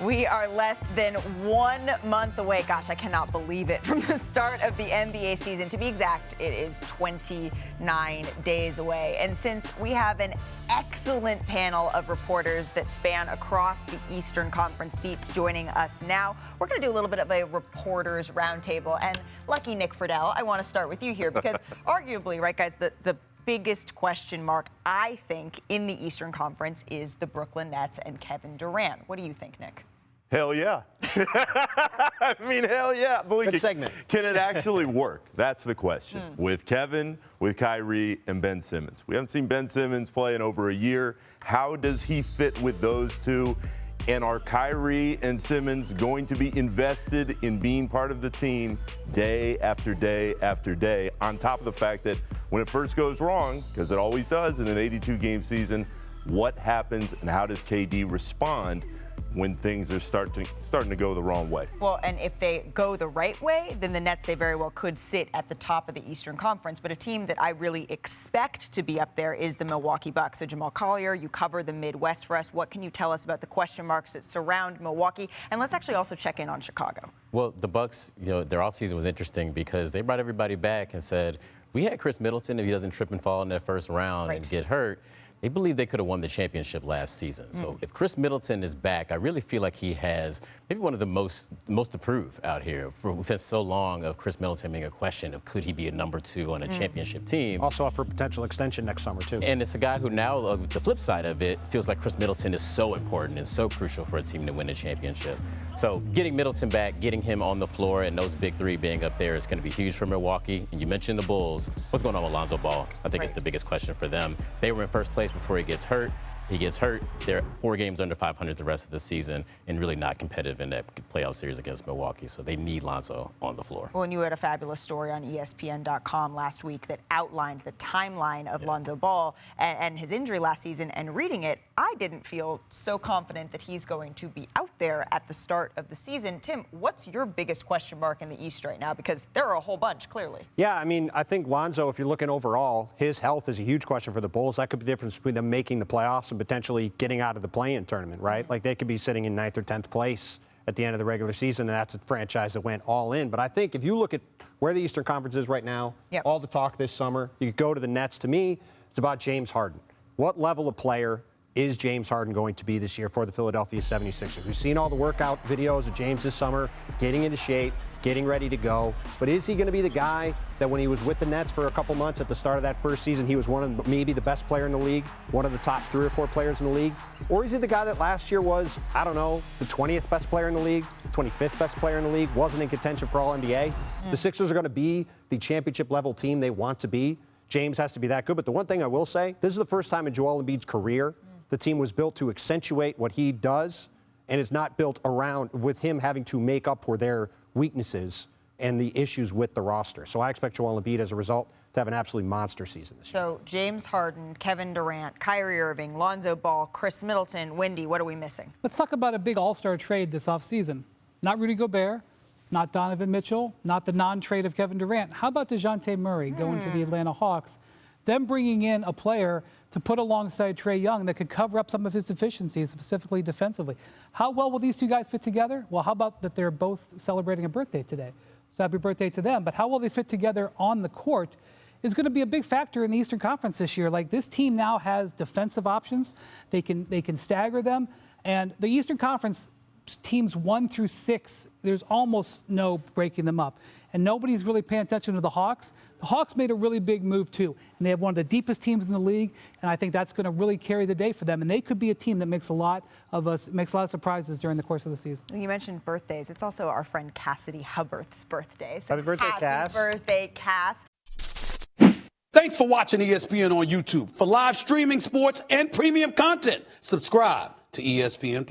We are less than 1 month away. Gosh, I cannot believe it. From the start of the NBA season. To be exact, it is 29 days away. And since we have an excellent panel of reporters that span across the Eastern Conference beats joining us now, we're going to do a little bit of a reporters roundtable. And lucky Nick Friedel, I want to start with you here because arguably, right, guys, the biggest question mark, I think, in the Eastern Conference is the Brooklyn Nets and Kevin Durant. What do you think, Nick? Hell yeah. I mean, hell yeah. But Good segment. Can it actually work? That's the question. With Kevin, with Kyrie, and Ben Simmons. We haven't seen Ben Simmons play in over a year. How does he fit with those two? And are Kyrie and Simmons going to be invested in being part of the team day after day after day, on top of the fact that when it first goes wrong, because it always does in an 82-game season, what happens and how does KD respond when things are starting to go the wrong way? Well, and if they go the right way, then the Nets, they very well could sit at the top of the Eastern Conference. But a team that I really expect to be up there is the Milwaukee Bucks. So Jamal Collier, you cover the Midwest for us. What can you tell us about the question marks that surround Milwaukee? And let's actually also check in on Chicago. Well, the Bucks, their offseason was interesting because they brought everybody back and said, we had Chris Middleton, if he doesn't trip and fall in that first round and get hurt, they believe they could have won the championship last season. So if Chris Middleton is back, I really feel like he has maybe one of the most to prove out here. We've had so long of Chris Middleton being a question of could he be a number 2 on a championship team. Also offer potential extension next summer, too. And it's a guy who now, the flip side of it, feels like Chris Middleton is so important and so crucial for a team to win a championship. So getting Middleton back, getting him on the floor, and those big three being up there is going to be huge for Milwaukee. And you mentioned the Bulls. What's going on with Lonzo Ball? I think it's the biggest question for them. They were in first place before he gets hurt. He gets hurt. They're 4 games under 500 the rest of the season and really not competitive in that playoff series against Milwaukee. So they need Lonzo on the floor. Well, and you had a fabulous story on ESPN.com last week that outlined the timeline of Lonzo Ball and his injury last season. And reading it, I didn't feel so confident that he's going to be out there at the start of the season. Tim, what's your biggest question mark in the East right now? Because there are a whole bunch, clearly. Yeah, I mean, I think Lonzo, if you're looking overall, his health is a huge question for the Bulls. That could be the difference between them making the playoffs and potentially getting out of the play-in tournament, right? Like they could be sitting in 9th or 10th place at the end of the regular season, and that's a franchise that went all in. But I think if you look at where the Eastern Conference is right now, all the talk this summer, you could go to the Nets. To me, it's about James Harden. What level of player is James Harden going to be this year for the Philadelphia 76ers? We've seen all the workout videos of James this summer, getting into shape, getting ready to go. But is he going to be the guy that when he was with the Nets for a couple months at the start of that first season, he was one of maybe the best player in the league, one of the top 3 or 4 players in the league? Or is he the guy that last year was, I don't know, the 20th best player in the league, 25th best player in the league, wasn't in contention for All-NBA? The Sixers are going to be the championship level team they want to be. James has to be that good. But the one thing I will say, this is the first time in Joel Embiid's career the team was built to accentuate what he does and is not built around with him having to make up for their weaknesses and the issues with the roster. So I expect Joel Embiid, as a result, to have an absolutely monster season this year. So James Harden, Kevin Durant, Kyrie Irving, Lonzo Ball, Chris Middleton, Wendy, what are we missing? Let's talk about a big all-star trade this offseason. Not Rudy Gobert, not Donovan Mitchell, not the non-trade of Kevin Durant. How about DeJounte Murray going to the Atlanta Hawks? Them bringing in a player to put alongside Trae Young that could cover up some of his deficiencies, specifically defensively. How well will these two guys fit together? Well, how about that they're both celebrating a birthday today? So happy birthday to them. But how well they fit together on the court is going to be a big factor in the Eastern Conference this year. Like, this team now has defensive options. They can stagger them. And the Eastern Conference teams 1 through 6, there's almost no breaking them up. And nobody's really paying attention to the Hawks. The Hawks made a really big move, too. And they have one of the deepest teams in the league. And I think that's going to really carry the day for them. And they could be a team that makes a lot of surprises during the course of the season. You mentioned birthdays. It's also our friend Cassidy Hubbarth's birthday. So happy birthday, Cass. Happy birthday, Cass. Thanks for watching ESPN on YouTube. For live streaming sports and premium content, subscribe to ESPN+.